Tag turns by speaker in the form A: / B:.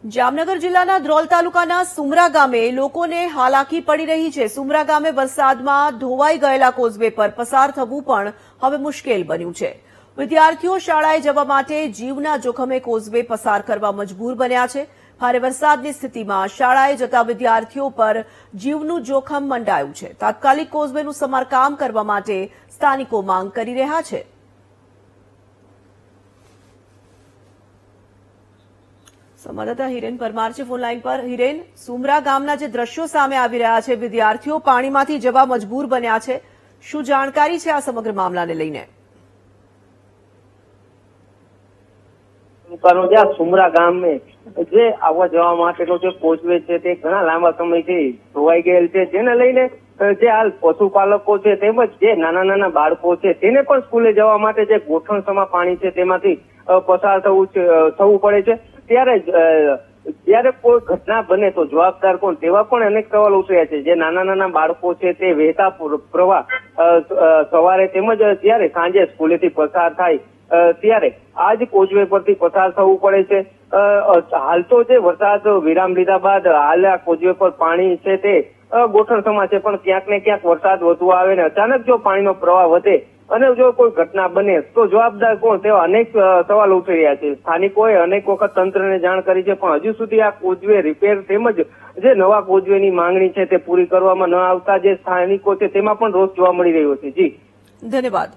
A: જામનગર જિલ્લાના ધ્રોલ તાલુકાના સુમરા ગામે લોકોને હાલાકી પડી રહી છે। સુમરા ગામે વરસાદમાં ધોવાઈ ગયેલા કોઝવે પર પસાર થવું પણ હવે મુશ્કેલ બન્યું છે। વિદ્યાર્થીઓ શાળાએ જવા માટે જીવના જોખમે કોઝવે પસાર કરવા મજબૂર બન્યા છે। ભારે વરસાદની સ્થિતિમાં શાળાએ જતા વિદ્યાર્થીઓ પર જીવનું જોખમ મંડાયું છે। તાત્કાલિક કોઝવેનું સમારકામ કરવા માટે સ્થાનિકો માંગ કરી રહ્યા છે। સંવાદદાતા હિરેન પરમાર છે ફોન લાઈન પર। હિરેન, સુમરા ગામના જે દ્રશ્યો સામે આવી રહ્યા છે, વિદ્યાર્થીઓ પાણીમાંથી જવા મજબૂર બન્યા છે, શું જાણકારી છે આ સમગ્ર મામલાને લઈને?
B: સુમરા ગામે જે આવવા જવા માટેનો જે કોઝવે છે તે ઘણા લાંબા સમયથી ધોવાઈ ગયેલ છે, જેને લઈને જે હાલ પશુપાલકો છે તેમજ જે નાના નાના બાળકો છે તેને પણ સ્કૂલે જવા માટે જે ગોઠણસમા પાણી છે તેમાંથી પસાર થવું પડે છે। ત્યારે કોઈ ઘટના બને તો જવાબદાર કોણ, તેવા પણ અનેક સવાલ ઉઠ્યા છે। જે નાના નાના બાળકો છે તે વહેતા પ્રવાહ સવારે તેમજ જ્યારે સાંજે સ્કૂલેથી પસાર થાય ત્યારે આ જ કોઝવે પરથી પસાર થવું પડે છે। હાલ તો જે વરસાદ વિરામ લીધા બાદ હાલ આ કોઝવે પર પાણી છે તે ગોઠણસમા છે, પણ ક્યાંક ને ક્યાંક વરસાદ વધુ આવે ને અચાનક જો પાણીનો પ્રવાહ વધે અને જો કોઈ ઘટના બને તો જવાબદાર કોણ, તેવા અનેક સવાલ ઉઠી રહ્યા છે। સ્થાનિકોએ અનેક વખત તંત્રને જાણ કરી છે, પણ હજુ સુધી આ કોઝવે રિપેર તેમજ જે નવા કોઝવેની માંગણી છે તે પૂરી કરવામાં ન આવતા જે સ્થાનિકો છે તેમાં પણ રોષ જોવા મળી રહ્યો છે। જી,
A: ધન્યવાદ।